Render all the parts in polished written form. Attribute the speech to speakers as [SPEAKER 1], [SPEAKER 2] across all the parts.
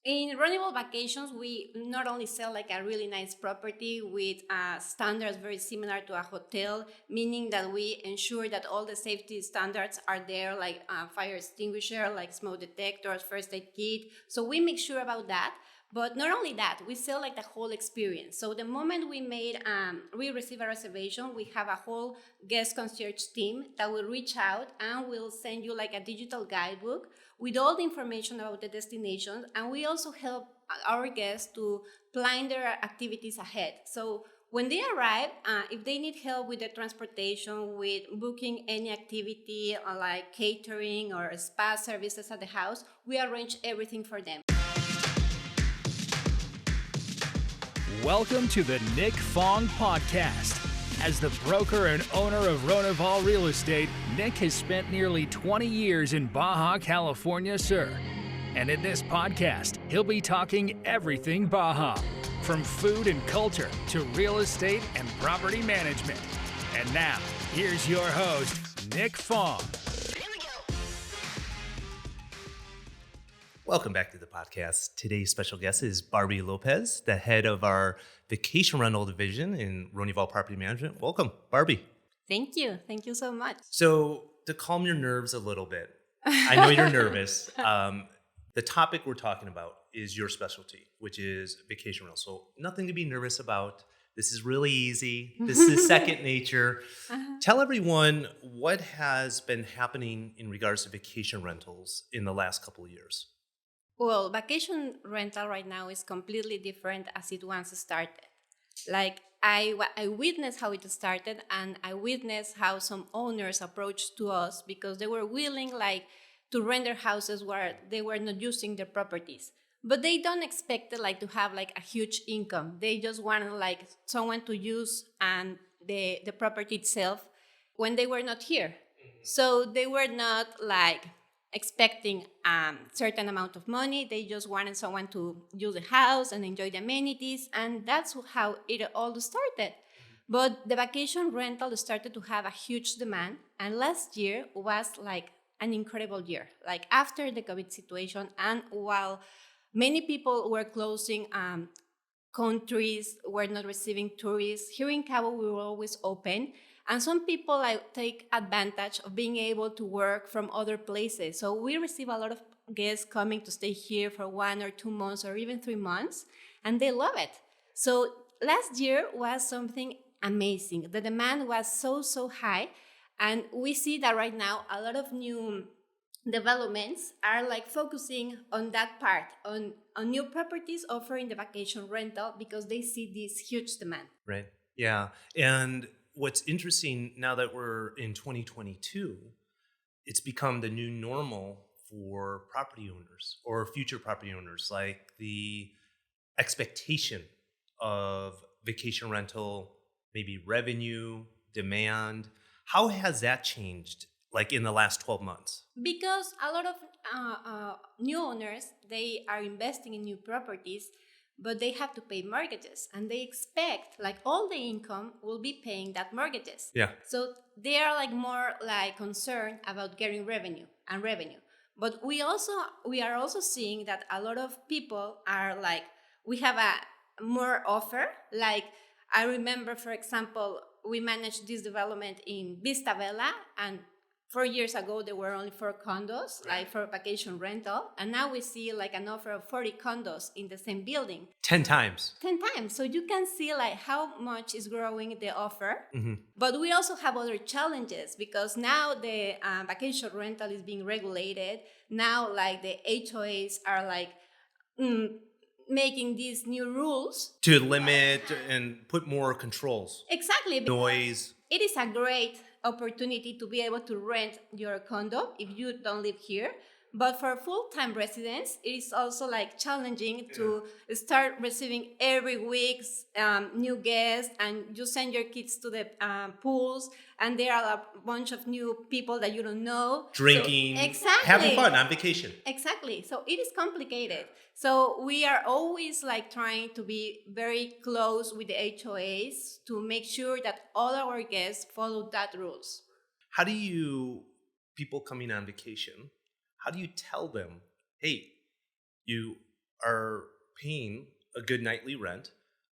[SPEAKER 1] In Ronival Vacations, we not only sell like a really nice property with standards very similar to a hotel, meaning that we ensure that all the safety standards are there, like fire extinguisher, like smoke detectors, first aid kit. So we make sure about that. But not only that, we sell like the whole experience. So the moment we receive a reservation, we have a whole guest concierge team that will reach out and will send you like a digital guidebook with all the information about the destinations. And we also help our guests to plan their activities ahead. So when they arrive, if they need help with the transportation, with booking any activity like catering or spa services at the house, we arrange everything for them.
[SPEAKER 2] Welcome to the Nick Fong Podcast. As the broker and owner of Ronival Real Estate, Nick has spent nearly 20 years in Baja California, sir. And in this podcast, he'll be talking everything Baja, from food and culture to real estate and property management. And now, here's your host, Nick Fong.
[SPEAKER 3] Welcome back to the podcast. Today's special guest is Barbie Lopez, the head of our vacation rental division in Ronival Property Management. Welcome, Barbie.
[SPEAKER 1] Thank you. Thank you so much.
[SPEAKER 3] So to calm your nerves a little bit, I know you're nervous. The topic we're talking about is your specialty, which is vacation rental. So nothing to be nervous about. This is really easy. This is second nature. Tell everyone what has been happening in regards to vacation rentals in the last couple of years.
[SPEAKER 1] Well, vacation rental right now is completely different as it once started. Like I witnessed how it started, and I witnessed how some owners approached to us because they were willing to rent their houses where they were not using their properties. But they don't expect to have a huge income. They just wanted someone to use and the property itself when they were not here. So they were not expecting certain amount of money. They just wanted someone to use the house and enjoy the amenities, and that's how it all started. But the vacation rental started to have a huge demand, and last year was an incredible year. After the COVID situation, and while many people were closing, countries were not receiving tourists, here in Cabo we were always open. And some people take advantage of being able to work from other places. So we receive a lot of guests coming to stay here for 1 or 2 months or even 3 months, and they love it. So last year was something amazing. The demand was so high, and we see that right now a lot of new developments are focusing on that part, on new properties offering the vacation rental because they see this huge demand.
[SPEAKER 3] Right. Yeah. And what's interesting now that we're in 2022, it's become the new normal for property owners or future property owners, like the expectation of vacation rental, maybe revenue, demand. How has that changed in the last 12 months?
[SPEAKER 1] Because a lot of new owners, they are investing in new properties, but they have to pay mortgages, and they expect all the income will be paying that mortgages.
[SPEAKER 3] Yeah.
[SPEAKER 1] So they are more concerned about getting revenue. But we are also seeing that a lot of people are we have a more offer. I remember, for example, we managed this development in Vista Vela, and 4 years ago, there were only 4 condos, for vacation rental. And now we see an offer of 40 condos in the same building.
[SPEAKER 3] 10 times.
[SPEAKER 1] 10 times. So you can see how much is growing the offer.
[SPEAKER 3] Mm-hmm.
[SPEAKER 1] But we also have other challenges because now the vacation rental is being regulated. Now the HOAs are making these new rules.
[SPEAKER 3] To limit and put more controls.
[SPEAKER 1] Exactly.
[SPEAKER 3] Noise.
[SPEAKER 1] It is a great opportunity to be able to rent your condo if you don't live here. But for full-time residents, it is also challenging to start receiving every week new guests, and you send your kids to the pools, and there are a bunch of new people that you don't know.
[SPEAKER 3] Drinking,
[SPEAKER 1] so, exactly.
[SPEAKER 3] Having fun on vacation.
[SPEAKER 1] Exactly. So it is complicated. So we are always trying to be very close with the HOAs to make sure that all our guests follow that rules.
[SPEAKER 3] How do people coming on vacation, how do you tell them, hey, you are paying a good nightly rent,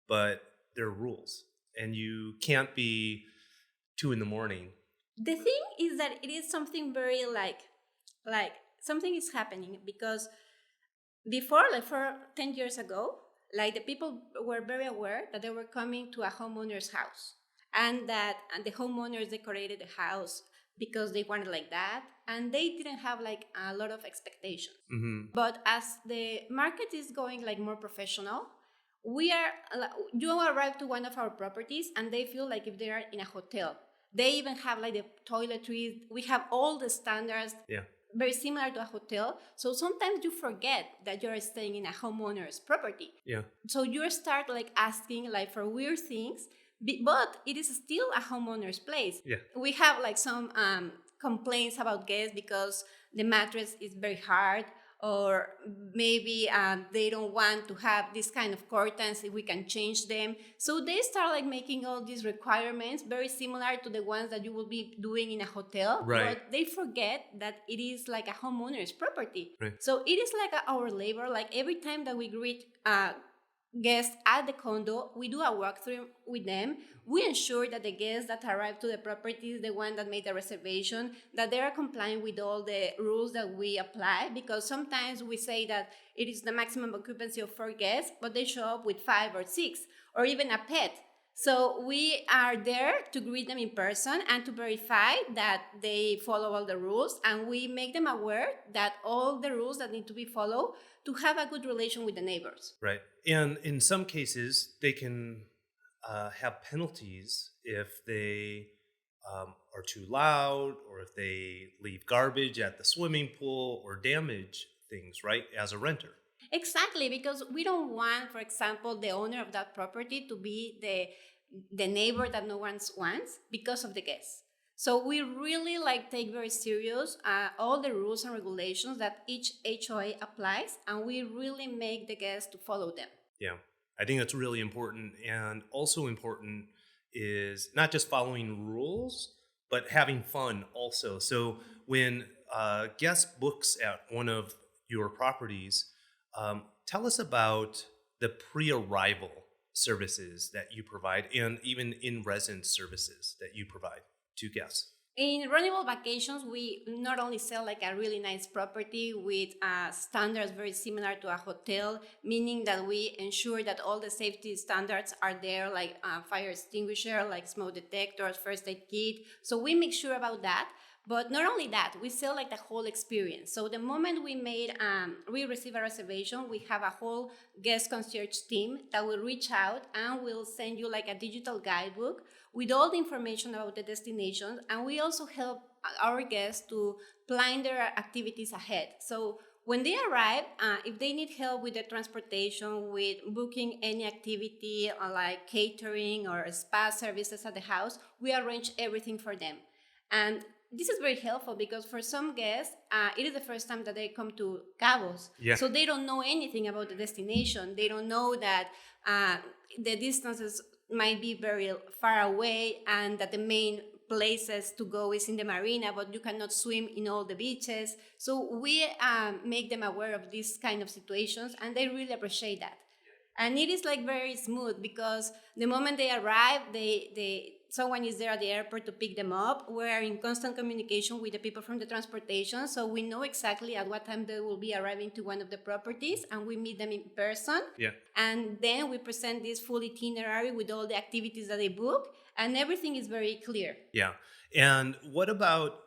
[SPEAKER 3] but there are rules, and you can't be 2 a.m.
[SPEAKER 1] The thing is that it is something very like something is happening because before, like for 10 years ago, like the people were very aware that they were coming to a homeowner's house and that and the homeowners decorated the house because they wanted like that and they didn't have like a lot of expectations.
[SPEAKER 3] Mm-hmm.
[SPEAKER 1] But as the market is going like more professional, we are you arrive to one of our properties and they feel like if they are in a hotel. They even have like the toiletries. We have all the standards
[SPEAKER 3] Yeah.
[SPEAKER 1] very similar to a hotel. So sometimes you forget that you're staying in a homeowner's property.
[SPEAKER 3] Yeah.
[SPEAKER 1] So you start like asking like for weird things, but it is still a homeowner's place.
[SPEAKER 3] Yeah.
[SPEAKER 1] We have like some complaints about guests because the mattress is very hard, or maybe they don't want to have this kind of curtains if we can change them. So they start like making all these requirements very similar to the ones that you will be doing in a hotel.
[SPEAKER 3] Right.
[SPEAKER 1] But they forget that it is like a homeowner's property.
[SPEAKER 3] Right.
[SPEAKER 1] So it is like our labor. Like every time that we greet guests at the condo, we do a walkthrough with them. We ensure that the guests that arrive to the property, the one that made the reservation, that they are complying with all the rules that we apply, because sometimes we say that it is the maximum occupancy of 4 guests, but they show up with 5 or 6, or even a pet. So we are there to greet them in person and to verify that they follow all the rules, and we make them aware that all the rules that need to be followed to have a good relation with the neighbors.
[SPEAKER 3] Right. And in some cases, they can have penalties if they are too loud, or if they leave garbage at the swimming pool or damage things, right, as a renter.
[SPEAKER 1] Exactly, because we don't want, for example, the owner of that property to be the neighbor that no one wants because of the guests. So we really like take very serious all the rules and regulations that each HOA applies, and we really make the guests to follow them.
[SPEAKER 3] Yeah, I think that's really important. And also important is not just following rules, but having fun also. So when guest books at one of your properties, tell us about the pre-arrival services that you provide, and even in-residence services that you provide to guests.
[SPEAKER 1] In Ronival Vacations, we not only sell like a really nice property with standards very similar to a hotel, meaning that we ensure that all the safety standards are there, like fire extinguisher, like smoke detectors, first aid kit. So we make sure about that. But not only that, we sell like the whole experience. So the moment we receive a reservation, we have a whole guest concierge team that will reach out and will send you like a digital guidebook with all the information about the destinations. And we also help our guests to plan their activities ahead. So when they arrive, if they need help with the transportation, with booking any activity like catering or spa services at the house, we arrange everything for them. And this is very helpful because for some guests, it is the first time that they come to Cabo.
[SPEAKER 3] Yeah.
[SPEAKER 1] So they don't know anything about the destination. They don't know that the distances might be very far away and that the main places to go is in the marina, but you cannot swim in all the beaches. So we make them aware of these kind of situations, and they really appreciate that. And it is like very smooth because the moment they arrive, someone is there at the airport to pick them up. We're in constant communication with the people from the transportation, so we know exactly at what time they will be arriving to one of the properties, and we meet them in person.
[SPEAKER 3] Yeah.
[SPEAKER 1] And then we present this full itinerary with all the activities that they book, and everything is very clear.
[SPEAKER 3] Yeah. And what about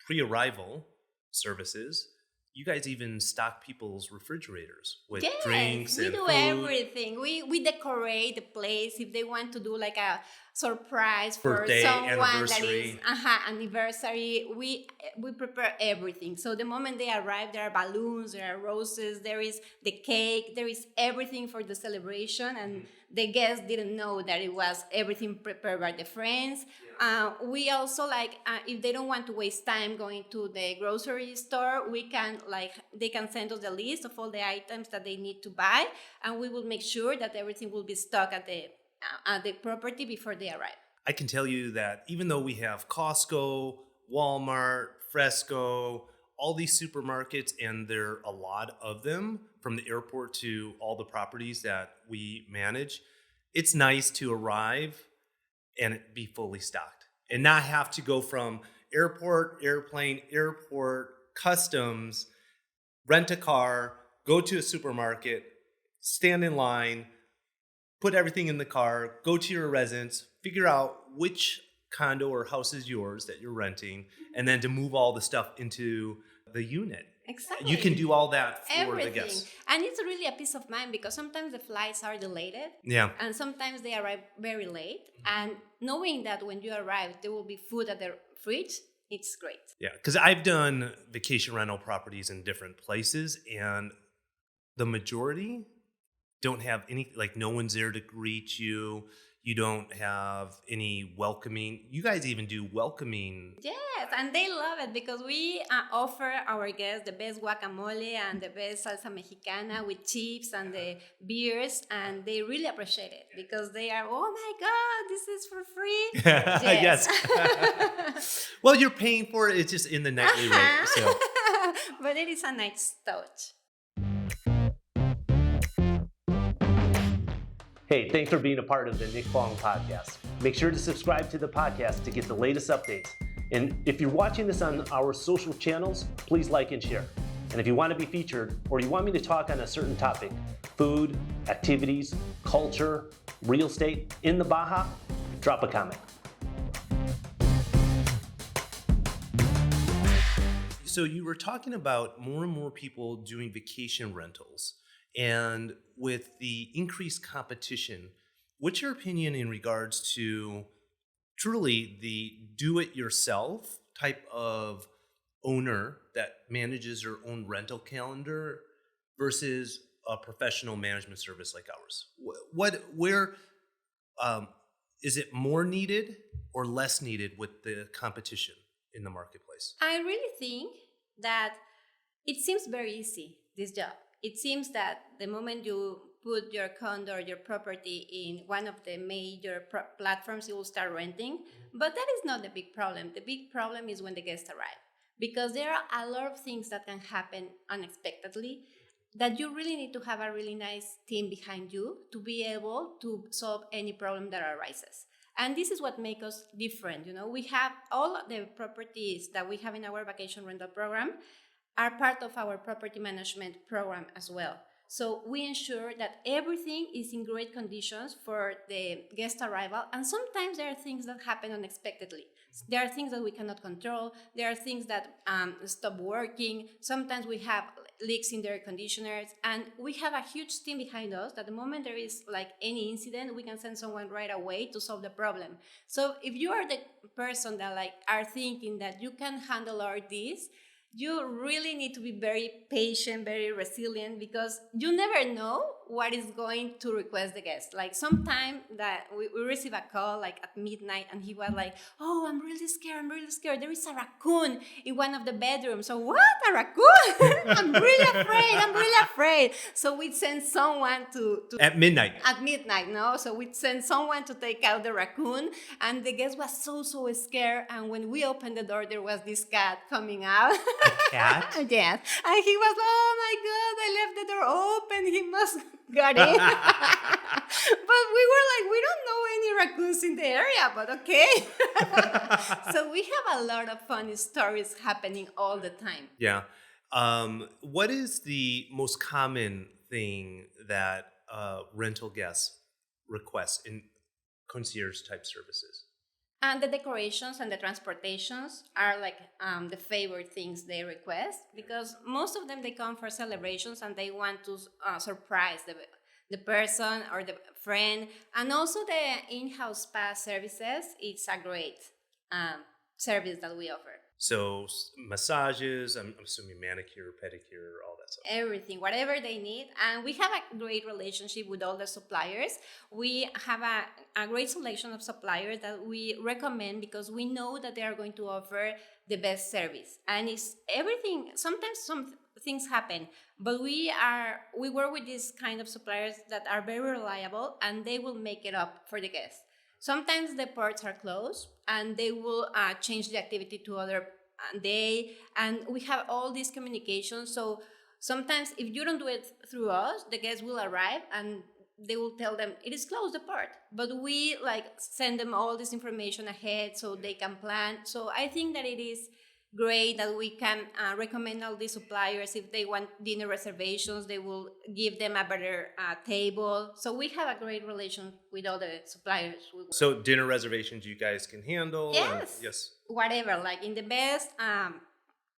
[SPEAKER 3] pre-arrival services? You guys even stock people's refrigerators with drinks and food.
[SPEAKER 1] We do everything. We decorate the place if they want to do like a surprise for
[SPEAKER 3] Birthday,
[SPEAKER 1] someone
[SPEAKER 3] anniversary.
[SPEAKER 1] that is anniversary. We prepare everything. So the moment they arrive, there are balloons, there are roses, there is the cake, there is everything for the celebration, and the guests didn't know that it was everything prepared by the friends. We also if they don't want to waste time going to the grocery store, they can send us the list of all the items that they need to buy, and we will make sure that everything will be stocked at the property before they arrive.
[SPEAKER 3] I can tell you that even though we have Costco, Walmart, Fresco, all these supermarkets, and there are a lot of them from the airport to all the properties that we manage. It's nice to arrive and it be fully stocked and not have to go from airport, airplane, airport, customs, rent a car, go to a supermarket, stand in line, put everything in the car, go to your residence, figure out which condo or house is yours that you're renting, and then to move all the stuff into the unit.
[SPEAKER 1] Exactly.
[SPEAKER 3] You can do all that for
[SPEAKER 1] Everything.
[SPEAKER 3] the guests.
[SPEAKER 1] And it's really a peace of mind because sometimes the flights are delayed.
[SPEAKER 3] Yeah.
[SPEAKER 1] And sometimes they arrive very late. And knowing that when you arrive, there will be food at the fridge, it's great.
[SPEAKER 3] Yeah, because I've done vacation rental properties in different places, and the majority don't have any, like, no one's there to greet you. You don't have any welcoming. You guys even do welcoming.
[SPEAKER 1] Yes, and they love it because we offer our guests the best guacamole and the best salsa mexicana with chips and the beers, and they really appreciate it because they are, oh my God, this is for free.
[SPEAKER 3] Yes. Well, you're paying for it. It's just in the nightly rate. So.
[SPEAKER 1] But it is a nice touch.
[SPEAKER 4] Hey, thanks for being a part of the Nick Fong podcast. Make sure to subscribe to the podcast to get the latest updates. And if you're watching this on our social channels, please like and share. And if you want to be featured or you want me to talk on a certain topic, food, activities, culture, real estate in the Baja, drop a comment.
[SPEAKER 3] So you were talking about more and more people doing vacation rentals. And with the increased competition, what's your opinion in regards to truly the do-it-yourself type of owner that manages their own rental calendar versus a professional management service like ours? Where is it more needed or less needed with the competition in the marketplace?
[SPEAKER 1] I really think that it seems very easy, this job. It seems that the moment you put your condo or your property in one of the major platforms, you will start renting. But that is not the big problem. The big problem is when the guests arrive, because there are a lot of things that can happen unexpectedly that you really need to have a really nice team behind you to be able to solve any problem that arises. And this is what makes us different. You know, we have all of the properties that we have in our vacation rental program are part of our property management program as well. So we ensure that everything is in great conditions for the guest arrival. And sometimes there are things that happen unexpectedly. There are things that we cannot control. There are things that stop working. Sometimes we have leaks in the air conditioners. And we have a huge team behind us that the moment there is like any incident, we can send someone right away to solve the problem. So if you are the person that like are thinking that you can handle all this, you really need to be very patient, very resilient, because you never know what is going to request the guest. Like sometime that we receive a call like at midnight and he was like, oh, I'm really scared. There is a raccoon in one of the bedrooms. So what, a raccoon? I'm really afraid. So we send someone to
[SPEAKER 3] At midnight.
[SPEAKER 1] At midnight, no? So we sent someone to take out the raccoon, and the guest was so scared. And when we opened the door, there was this cat coming out.
[SPEAKER 3] A cat?
[SPEAKER 1] Yes. And he was, oh my God, I left the door open. He must got in. But we were like, we don't know any raccoons in the area, but okay. So we have a lot of funny stories happening all the time.
[SPEAKER 3] Yeah. What is the most common thing that rental guests request in concierge type services?
[SPEAKER 1] And the decorations and the transportations are like the favorite things they request, because most of them, they come for celebrations and they want to surprise the person or the friend. And also the in-house spa services, it's a great service that we offer.
[SPEAKER 3] So massages, I'm assuming manicure, pedicure, all that stuff.
[SPEAKER 1] Everything, whatever they need. And we have a great relationship with all the suppliers. We have a great selection of suppliers that we recommend because we know that they are going to offer the best service. And it's everything. Sometimes some things happen, but we work with these kind of suppliers that are very reliable, and they will make it up for the guests. Sometimes the ports are closed and they will change the activity to other day, and we have all these communications. So sometimes if you don't do it through us, the guests will arrive and they will tell them it is closed the part, but we like send them all this information ahead so they can plan. So I think that it is great that we can recommend all these suppliers. If they want dinner reservations, they will give them a better table. So we have a great relation with all the suppliers.
[SPEAKER 3] So dinner reservations you guys can handle?
[SPEAKER 1] Yes.
[SPEAKER 3] Yes.
[SPEAKER 1] Whatever, like in the best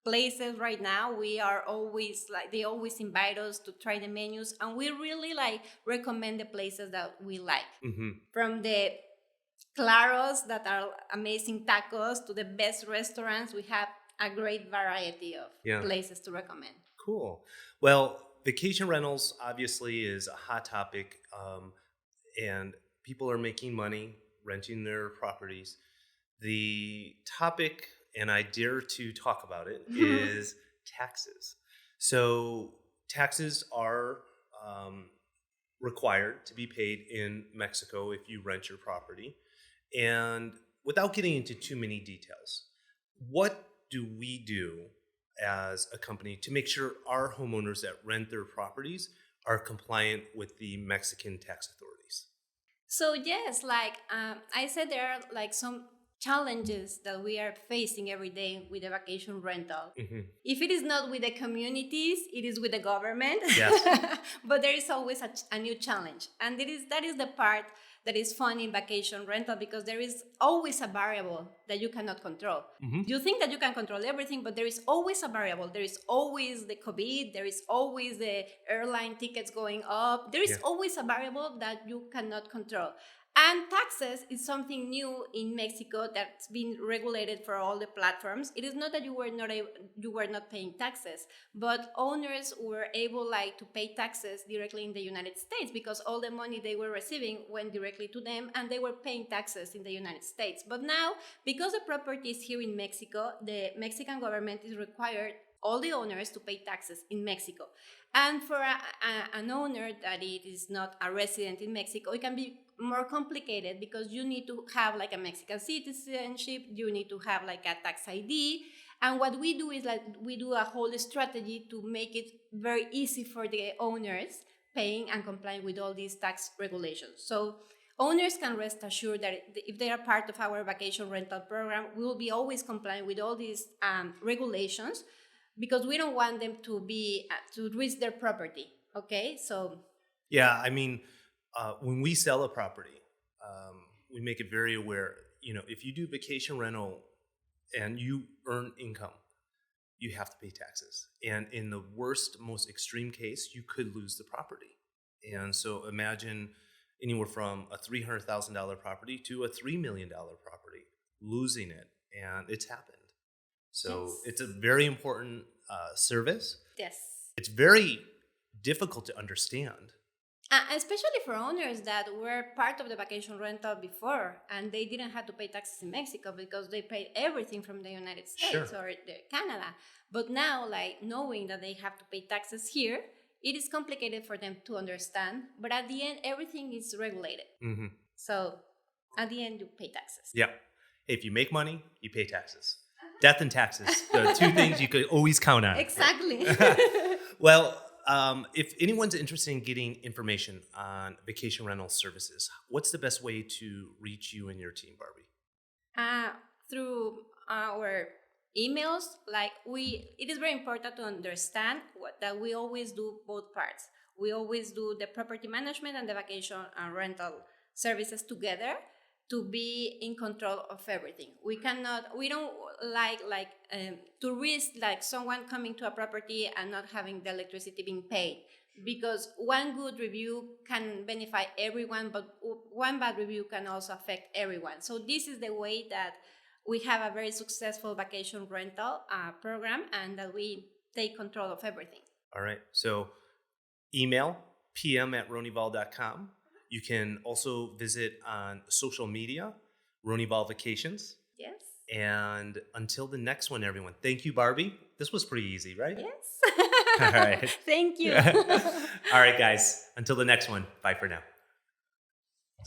[SPEAKER 1] places right now, we are always like, they always invite us to try the menus, and we really like recommend the places that we like.
[SPEAKER 3] Mm-hmm.
[SPEAKER 1] From the claros that are amazing tacos to the best restaurants, we have a great variety of places to recommend.
[SPEAKER 3] Cool. Well, vacation rentals obviously is a hot topic, and people are making money renting their properties. The topic, and I dare to talk about it, is taxes. So taxes are required to be paid in Mexico if you rent your property. And without getting into too many details, what do we do as a company to make sure our homeowners that rent their properties are compliant with the Mexican tax authorities?
[SPEAKER 1] So yes, like I said, there are like some challenges that we are facing every day with the vacation rental.
[SPEAKER 3] Mm-hmm.
[SPEAKER 1] If it is not with the communities, it is with the government.
[SPEAKER 3] Yes.
[SPEAKER 1] But there is always a new challenge. And that is the part that is fun in vacation rental, because there is always a variable that you cannot control.
[SPEAKER 3] Mm-hmm.
[SPEAKER 1] You think that you can control everything, but there is always a variable. There is always the COVID. There is always the airline tickets going up. There is always a variable that you cannot control. And taxes is something new in Mexico that's been regulated for all the platforms. It is not that you were not paying taxes, but owners were able like to pay taxes directly in the United States, because all the money they were receiving went directly to them, and they were paying taxes in the United States. But now, because the property is here in Mexico, the Mexican government is required all the owners to pay taxes in Mexico. And for an owner that it is not a resident in Mexico, it can be more complicated, because you need to have like a Mexican citizenship, you need to have like a tax ID. And what we do is like we do a whole strategy to make it very easy for the owners paying and complying with all these tax regulations. So owners can rest assured that if they are part of our vacation rental program, we will be always complying with all these regulations, because we don't want them to be to risk their property. Okay, so
[SPEAKER 3] yeah, I mean, when we sell a property, we make it very aware. You know, if you do vacation rental and you earn income, you have to pay taxes. And in the worst, most extreme case, you could lose the property. And so imagine anywhere from a $300,000 property to a $3 million property, losing it, and it's happened. So it's a very important service.
[SPEAKER 1] Yes.
[SPEAKER 3] It's very difficult to understand.
[SPEAKER 1] Especially for owners that were part of the vacation rental before, and they didn't have to pay taxes in Mexico because they paid everything from the United States or Canada. But now, like knowing that they have to pay taxes here, it is complicated for them to understand. But at the end, everything is regulated. Mm-hmm. So at the end, you pay taxes.
[SPEAKER 3] Yeah. If you make money, you pay taxes. Death and taxes, the two things you could always count on.
[SPEAKER 1] Exactly.
[SPEAKER 3] Well, if anyone's interested in getting information on vacation rental services, what's the best way to reach you and your team, Barbie?
[SPEAKER 1] Through our emails. It is very important to understand that we always do both parts. We always do the property management and the vacation rental services together, to be in control of everything. We don't like to risk like someone coming to a property and not having the electricity being paid, because one good review can benefit everyone, but one bad review can also affect everyone. So this is the way that we have a very successful vacation rental program, and that we take control of everything.
[SPEAKER 3] All right. So email pm@ronival.com. You can also visit on social media, Ronival Vacations.
[SPEAKER 1] Yes.
[SPEAKER 3] And until the next one, everyone, thank you, Barbie. This was pretty easy, right?
[SPEAKER 1] Yes.
[SPEAKER 3] All right.
[SPEAKER 1] Thank you.
[SPEAKER 3] All right, guys. Until the next one. Bye for now.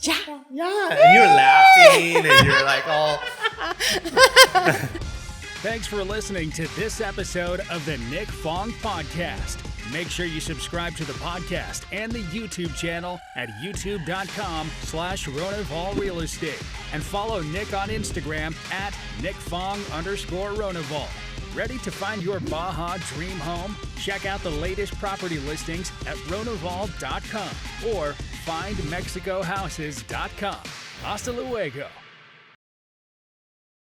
[SPEAKER 1] Yeah.
[SPEAKER 3] Yeah. And you're laughing and you're like, oh.
[SPEAKER 2] Thanks for listening to this episode of the Nick Fong Podcast. Make sure you subscribe to the podcast and the YouTube channel at youtube.com/Ronival Real Estate. And follow Nick on Instagram at NickFong_Ronival. Ready to find your Baja dream home? Check out the latest property listings at Ronival.com or findmexicohouses.com. Hasta luego.